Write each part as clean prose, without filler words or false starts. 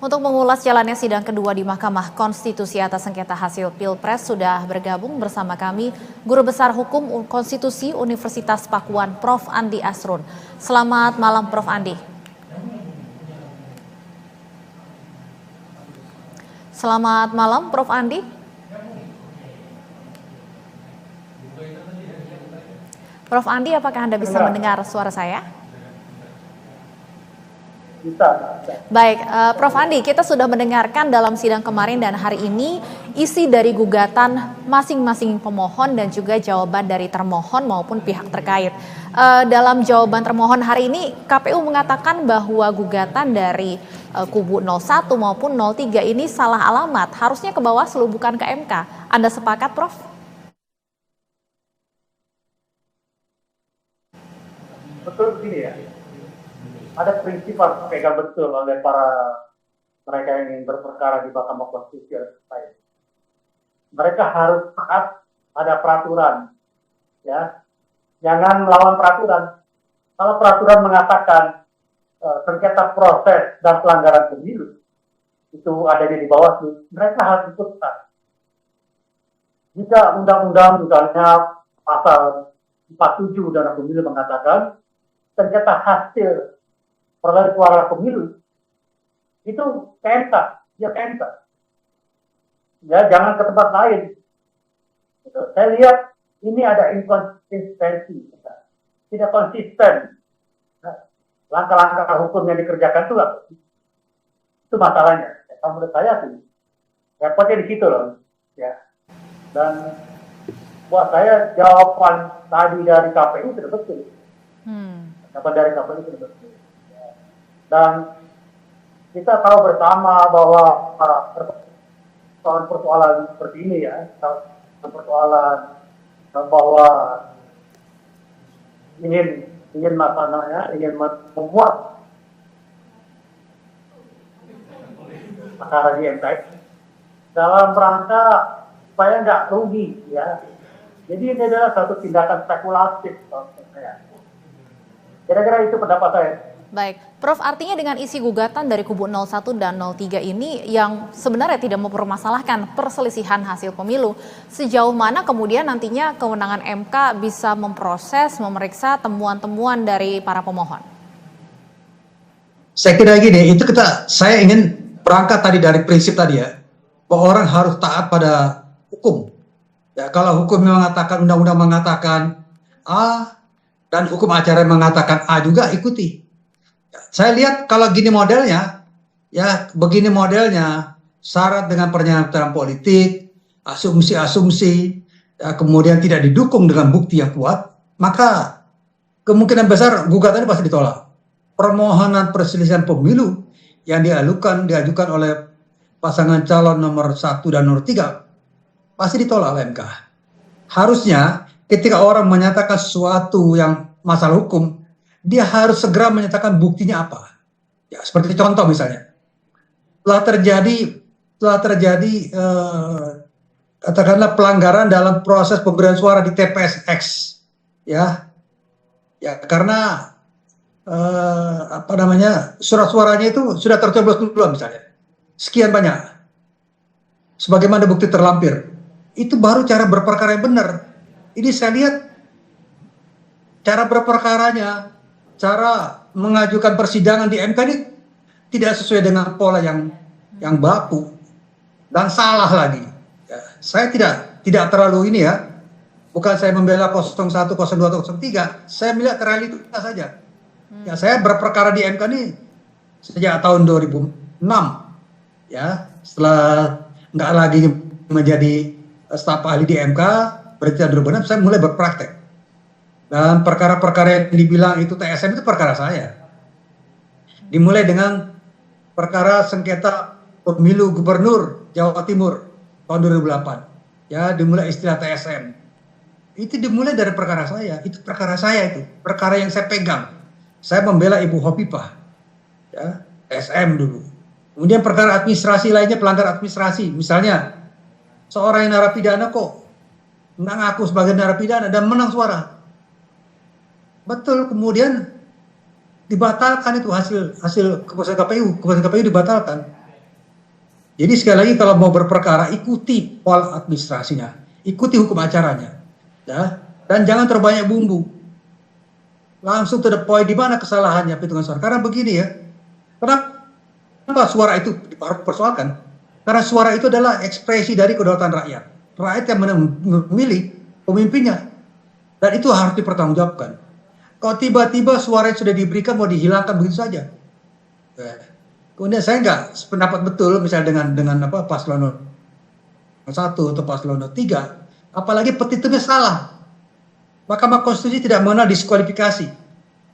Untuk mengulas jalannya sidang kedua di Mahkamah Konstitusi atas sengketa hasil Pilpres sudah bergabung bersama kami Guru Besar Hukum Konstitusi Universitas Pakuan Prof. Andi Asrun. Selamat malam Prof. Andi. Selamat malam Prof. Andi. Prof. Andi, apakah Anda bisa mendengar suara saya? Bisa. Baik, Prof. Andi, kita sudah mendengarkan dalam sidang kemarin dan hari ini isi dari gugatan masing-masing pemohon dan juga jawaban dari termohon maupun pihak terkait. Dalam jawaban termohon hari ini, KPU mengatakan bahwa gugatan dari kubu 01 maupun 03 ini salah alamat, harusnya ke Bawaslu bukan ke MK. Anda sepakat, Prof? Betul begini ya. Ada prinsip harus dipegang betul oleh mereka yang ingin berperkara di Mahkamah Konstitusi. Mereka harus taat pada peraturan, ya. Jangan melawan peraturan. Kalau peraturan mengatakan sengketa proses dan pelanggaran pemilu itu adanya di Bawaslu, mereka harus ikut taat. Jika undang-undang misalnya pasal 47 Undang-Undang Pemilu mengatakan sengketa hasil perolehan suara pemilu itu ke MK, ya ke MK. Ya, jangan ke tempat lain. Gitu. Saya lihat ini ada inkonsistensi, tidak konsisten. Nah, langkah-langkah hukum yang dikerjakan itu masalahnya. Kalau menurut saya sih, repotnya di situ loh. Ya. Dan buat saya jawaban tadi dari KPU sudah betul. Jawaban dari KPU sudah betul. Dan kita tahu bersama bahwa persoalan seperti ini ya, persoalan bahwa ingin membuat perkara di MK dalam rangka supaya nggak rugi ya. Jadi ini adalah satu tindakan spekulatif. Kira-kira itu pendapat saya. Baik, Prof, artinya dengan isi gugatan dari kubu 01 dan 03 ini yang sebenarnya tidak mempermasalahkan perselisihan hasil pemilu, sejauh mana kemudian nantinya kewenangan MK bisa memproses, memeriksa temuan-temuan dari para pemohon? Saya kira gini, saya ingin berangkat tadi dari prinsip tadi ya, bahwa orang harus taat pada hukum. Ya, kalau hukum mengatakan, undang-undang mengatakan A, dan hukum acara mengatakan A juga ikuti. Saya lihat kalau gini modelnya, ya begini modelnya, syarat dengan pernyataan politik, asumsi-asumsi, ya, kemudian tidak didukung dengan bukti yang kuat, maka kemungkinan besar gugatannya pasti ditolak. Permohonan perselisihan pemilu yang diajukan oleh pasangan calon nomor 1 dan nomor 3 pasti ditolak oleh MK. Harusnya ketika orang menyatakan sesuatu yang masalah hukum, dia harus segera menyatakan buktinya apa. Ya, seperti contoh misalnya, telah terjadi katakanlah pelanggaran dalam proses pemberian suara di TPS X, ya karena surat suaranya itu sudah tercoblos duluan misalnya, sekian banyak, sebagaimana bukti terlampir, itu baru cara berperkara yang benar. Ini saya lihat cara berperkaranya, cara mengajukan persidangan di MK ini tidak sesuai dengan pola yang baku dan salah lagi. Ya, saya tidak terlalu ini ya, bukan saya membela 01, 02, 03, saya melihat realitas saja. Ya, saya berperkara di MK ini sejak tahun 2006, ya, setelah nggak lagi menjadi staf ahli di MK, berarti 2006 saya mulai berpraktek. Dan perkara-perkara yang dibilang itu TSM itu perkara saya. Dimulai dengan perkara sengketa pemilu gubernur Jawa Timur tahun 2008. Ya, dimulai istilah TSM. Itu dimulai dari perkara saya. Itu perkara saya itu. Perkara yang saya pegang. Saya membela Ibu Hovifah. Ya, TSM dulu. Kemudian perkara administrasi lainnya, pelanggar administrasi. Misalnya, seorang yang narapidana kok nggak ngaku sebagai narapidana dan menang suara. Betul, kemudian dibatalkan itu hasil keputusan KPU dibatalkan. Jadi sekali lagi kalau mau berperkara ikuti pola administrasinya, ikuti hukum acaranya, ya, dan jangan terlalu banyak bumbu. Langsung to the point, di mana kesalahannya perhitungan suara. Karena begini ya, kenapa suara itu harus dipersoalkan? Karena suara itu adalah ekspresi dari kedaulatan rakyat. Rakyat yang memilih pemimpinnya, dan itu harus dipertanggungjawabkan. Kalau tiba-tiba suara yang sudah diberikan mau dihilangkan begitu saja, kemudian saya nggak sependapat betul misalnya dengan apa paslon 1 atau paslon 3, apalagi petitumnya salah. Mahkamah Konstitusi tidak mengenal diskualifikasi.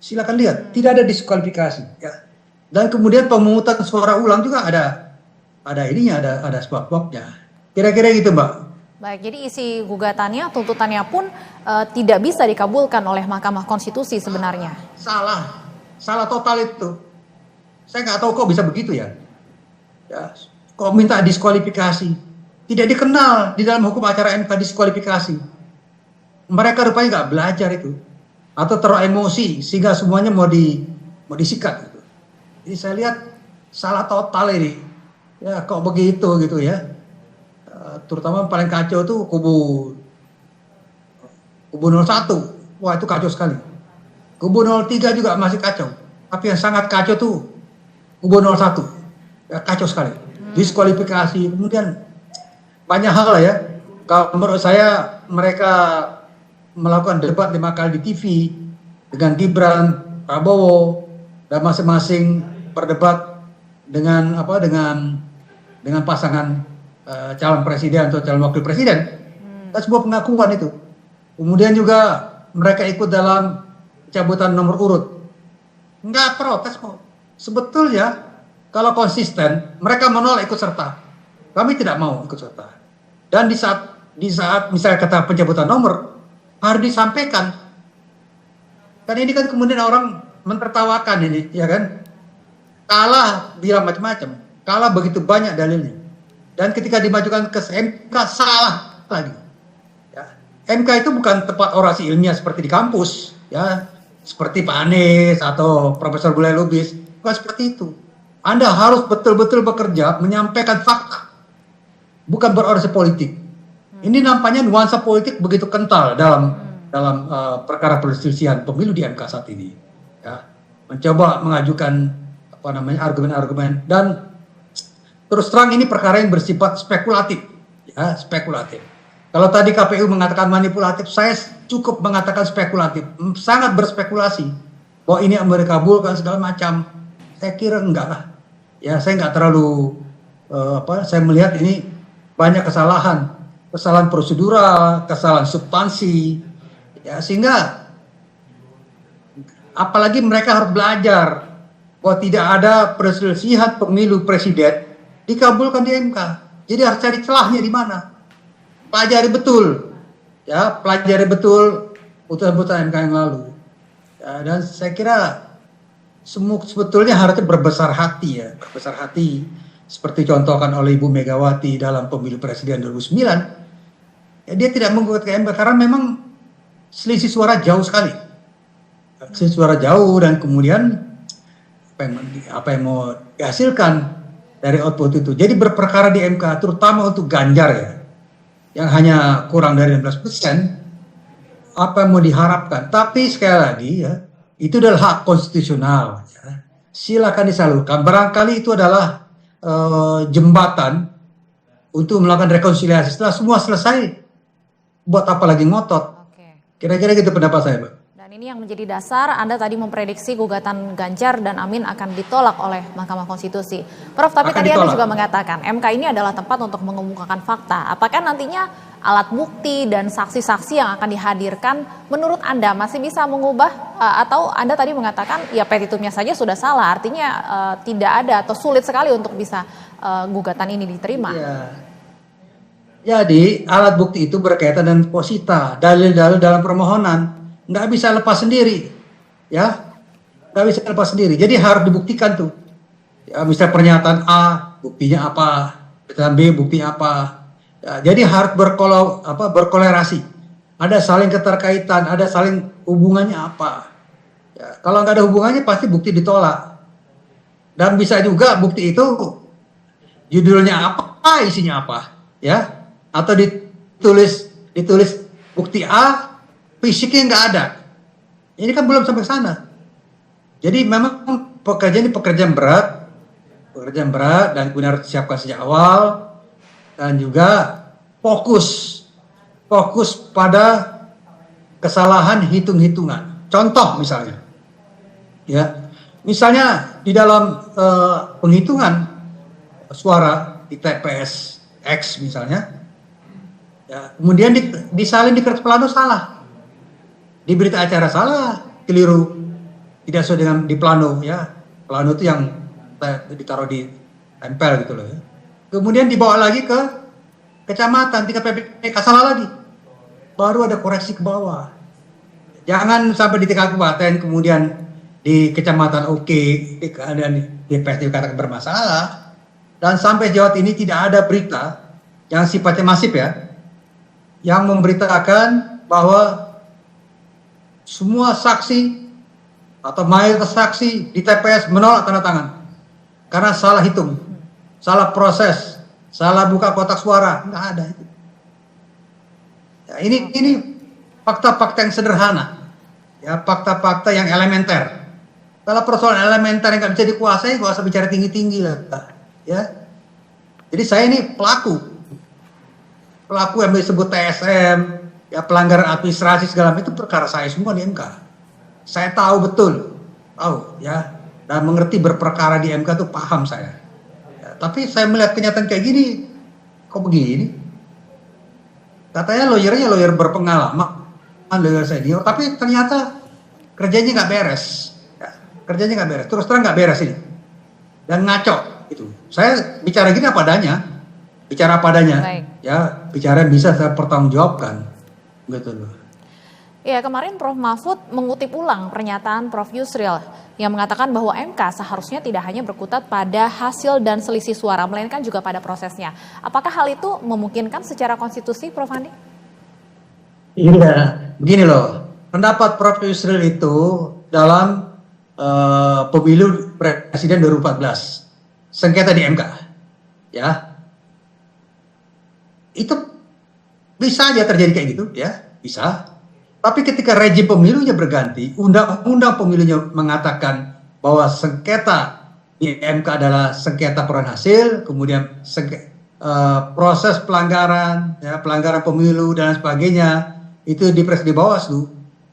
Silakan lihat, tidak ada diskualifikasi. Ya. Dan kemudian pemungutan suara ulang juga ada ininya, ada sebab-sebabnya. Kira-kira gitu, Mbak. Baik, jadi isi gugatannya, tuntutannya pun tidak bisa dikabulkan oleh Mahkamah Konstitusi sebenarnya. Salah total itu. Saya nggak tahu kok bisa begitu ya. Kok minta diskualifikasi. Tidak dikenal di dalam hukum acara MK diskualifikasi. Mereka rupanya nggak belajar itu. Atau terlalu emosi sehingga semuanya mau disikat. Gitu. Jadi saya lihat salah total ini. Ya kok begitu gitu ya. Terutama paling kacau tuh kubu 01. Wah itu kacau sekali. Kubu 03 juga masih kacau. Tapi yang sangat kacau tuh kubu 01. Ya, kacau sekali. Diskualifikasi. Kemudian banyak hal lah ya. Kalau menurut saya mereka melakukan debat 5 kali di TV dengan Gibran, Prabowo, dan masing-masing berdebat dengan pasangan calon presiden atau calon wakil presiden. Dan sebuah pengakuan itu. Kemudian juga mereka ikut dalam pencabutan nomor urut. Enggak protes kok. Sebetulnya kalau konsisten mereka menolak ikut serta. Kami tidak mau ikut serta. Dan di saat misalnya kata pencabutan nomor harus disampaikan. Kan ini kan kemudian orang mentertawakan ini, ya kan? Kalah bilang macam-macam. Kalah begitu banyak dalilnya. Dan ketika dimajukan ke MK salah lagi. Ya. MK itu bukan tempat orasi ilmiah seperti di kampus, ya, seperti Pak Anies atau Profesor Bulai Lubis, bukan seperti itu. Anda harus betul-betul bekerja menyampaikan fakta, bukan berorasi politik. Ini nampaknya nuansa politik begitu kental dalam perkara perselisihan pemilu di MK saat ini. Ya. Mencoba mengajukan argumen-argumen dan terus terang ini perkara yang bersifat spekulatif, ya spekulatif. Kalau tadi KPU mengatakan manipulatif, saya cukup mengatakan spekulatif, sangat berspekulasi bahwa ini akan dikabulkan segala macam. Saya kira enggak lah, ya saya nggak terlalu saya melihat ini banyak kesalahan prosedural, kesalahan substansi, ya sehingga apalagi mereka harus belajar bahwa tidak ada perselisihan pemilu presiden dikabulkan di MK. Jadi harus cari celahnya di mana. Pelajari betul. Ya, pelajari betul putusan-putusan MK yang lalu. Ya, dan saya kira sebetulnya harusnya berbesar hati ya. Berbesar hati. Seperti contohkan oleh Ibu Megawati dalam pemilu presiden 2009. Ya, dia tidak menggugat ke MK karena memang selisih suara jauh sekali. Selisih suara jauh dan kemudian apa yang mau dihasilkan dari output itu. Jadi berperkara di MK terutama untuk Ganjar ya, yang hanya kurang dari 16%, apa yang mau diharapkan. Tapi sekali lagi ya, itu adalah hak konstitusional. Ya. Silakan disalurkan. Barangkali itu adalah jembatan untuk melakukan rekonsiliasi. Setelah semua selesai, buat apa lagi ngotot? Kira-kira gitu pendapat saya, Pak. Dan ini yang menjadi dasar Anda tadi memprediksi gugatan Ganjar dan Amin akan ditolak oleh Mahkamah Konstitusi. Prof, tapi tadi Anda juga mengatakan MK ini adalah tempat untuk mengemukakan fakta. Apakah nantinya alat bukti dan saksi-saksi yang akan dihadirkan menurut Anda masih bisa mengubah atau Anda tadi mengatakan ya petitumnya saja sudah salah, artinya tidak ada atau sulit sekali untuk bisa gugatan ini diterima? Ya. Jadi alat bukti itu berkaitan dengan posita, dalil-dalil dalam permohonan. Nggak bisa lepas sendiri, ya, nggak bisa lepas sendiri. Jadi harus dibuktikan tuh. Ya, misalnya pernyataan A, buktinya apa? Pernyataan B, buktinya apa? Ya, jadi harus berkolerasi. Ada saling keterkaitan, ada saling hubungannya apa? Ya, kalau nggak ada hubungannya pasti bukti ditolak. Dan bisa juga bukti itu judulnya apa, isinya apa, ya, atau ditulis bukti A, fisiknya nggak ada. Ini kan belum sampai sana. Jadi memang pekerjaan ini pekerjaan berat dan kemudian harus disiapkan sejak awal dan juga fokus pada kesalahan hitung-hitungan. Contoh misalnya di dalam penghitungan suara di TPS X misalnya, ya, kemudian disalin di kertas plano salah, di berita acara salah, keliru, tidak sesuai dengan di plano, ya, plano itu yang ditaruh di tempel gitu loh, ya. Kemudian dibawa lagi ke kecamatan, tingkat PPK salah lagi, baru ada koreksi ke bawah. Jangan sampai di tingkat kabupaten kemudian di kecamatan di DPS dikatakan bermasalah, dan sampai Jawa ini tidak ada berita yang sifatnya masif, ya, yang memberitakan bahwa semua saksi atau mayoritas saksi di TPS menolak tanda tangan karena salah hitung, salah proses, salah buka kotak suara. Nggak ada itu. Ya, ini fakta-fakta yang sederhana, ya, fakta-fakta yang elementer. Kalau persoalan elementer yang nggak bisa dikuasai, nggak usah bicara tinggi-tinggi lah, ya. Jadi saya ini pelaku yang disebut TSM, ya, pelanggaran administrasi segala macam, itu perkara saya semua di MK. Saya tahu betul, ya, dan mengerti berperkara di MK itu paham saya. Ya, tapi saya melihat kenyataan kayak gini, kok begini? Katanya lawyernya lawyer berpengalaman, lawyer senior, tapi ternyata kerjanya nggak beres. Ya, kerjanya nggak beres, terus terang nggak beres ini, dan ngaco itu. Saya bicara gini apa adanya, ya, bicara yang bisa saya pertanggungjawabkan, gitu loh. Ya, kemarin Prof. Mahfud mengutip ulang pernyataan Prof. Yusril yang mengatakan bahwa MK seharusnya tidak hanya berkutat pada hasil dan selisih suara, melainkan juga pada prosesnya. Apakah hal itu memungkinkan secara konstitusi, Prof. Andi? Iya, begini loh, pendapat Prof. Yusril itu dalam pemilu presiden 2014, sengketa di MK, ya, itu bisa aja terjadi kayak gitu, ya, bisa. Tapi ketika rejim pemilunya berganti, undang-undang pemilunya mengatakan bahwa sengketa di MK adalah sengketa perolehan hasil, kemudian proses pelanggaran, ya, pelanggaran pemilu dan sebagainya, itu di Bawaslu,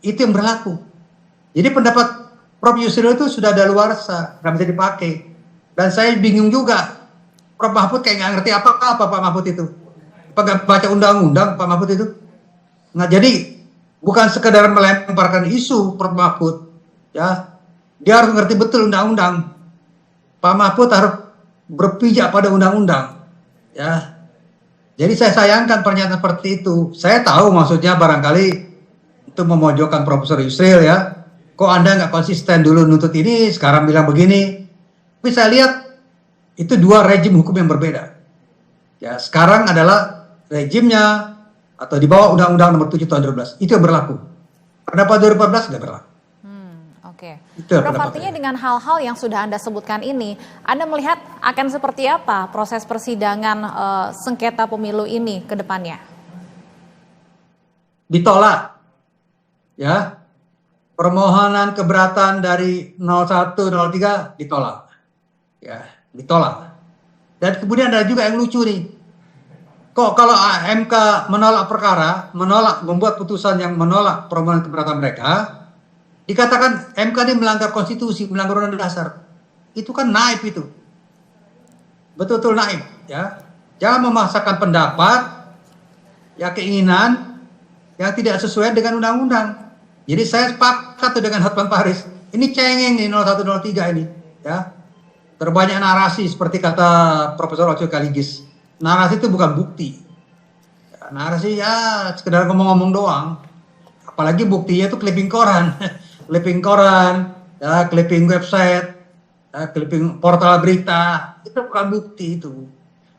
itu yang berlaku. Jadi pendapat Prof. Yusril itu sudah daluarsa, nggak bisa dipakai. Dan saya bingung juga, Prof. Mahfud kayak nggak ngerti apa Pak Mahfud itu. Apa nggak baca undang-undang Pak Mahfud itu? Nah, jadi bukan sekedar melemparkan isu Prof. Mahfud, ya, dia harus ngerti betul undang-undang. Pak Mahfud harus berpijak pada undang-undang, ya. Jadi saya sayangkan pernyataan seperti itu. Saya tahu maksudnya barangkali itu memojokkan Profesor Yusril, ya. Kok Anda nggak konsisten dulu nuntut ini, sekarang bilang begini. Tapi saya lihat itu dua rejim hukum yang berbeda. Ya, sekarang adalah rejimnya atau di bawah Undang-Undang Nomor 7 Tahun 2012 itu yang berlaku. Pendapat 2014 tidak berlaku. Oke. Prof, artinya dengan hal-hal yang sudah Anda sebutkan ini, Anda melihat akan seperti apa proses persidangan sengketa pemilu ini ke depannya? Ditolak, ya, permohonan keberatan dari 01, 03 ditolak, ya, ditolak. Dan kemudian ada juga yang lucu nih. Kok kalau MK menolak perkara, membuat putusan yang menolak permohonan keberatan mereka, dikatakan MK ini melanggar konstitusi, melanggar undang-undang dasar. Itu kan naib itu. Betul-betul naib, ya. Jangan memaksakan pendapat, ya, keinginan yang tidak sesuai dengan undang-undang. Jadi saya sepakat dengan Hotman Paris. Ini cengeng nih 0103 ini, ya. Terbanyak narasi seperti kata Profesor Ocio Kaligis. Narasi itu bukan bukti. Ya, narasi ya sekedar ngomong-ngomong doang. Apalagi buktinya itu clipping koran. Clipping koran, ya, clipping website, ya, clipping portal berita. Itu bukan bukti itu.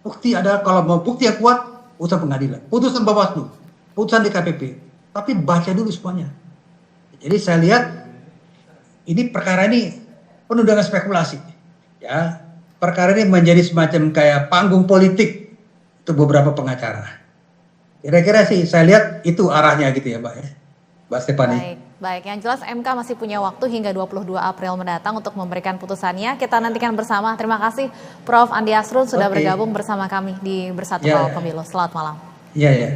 Bukti adalah kalau mau bukti yang kuat, putusan pengadilan, putusan Bawaslu, putusan DKPP. Tapi baca dulu semuanya. Jadi saya lihat ini perkara ini penuh dengan spekulasi. Ya, perkara ini menjadi semacam kayak panggung politik untuk beberapa pengacara. Kira-kira sih saya lihat itu arahnya gitu ya Mbak ya. Mbak Stefani. Baik. Yang jelas MK masih punya waktu hingga 22 April mendatang untuk memberikan putusannya. Kita nantikan bersama. Terima kasih Prof. Andi Asrun sudah bergabung bersama kami di Bersatu Kawal Pemilu. Selamat malam. Iya, ya.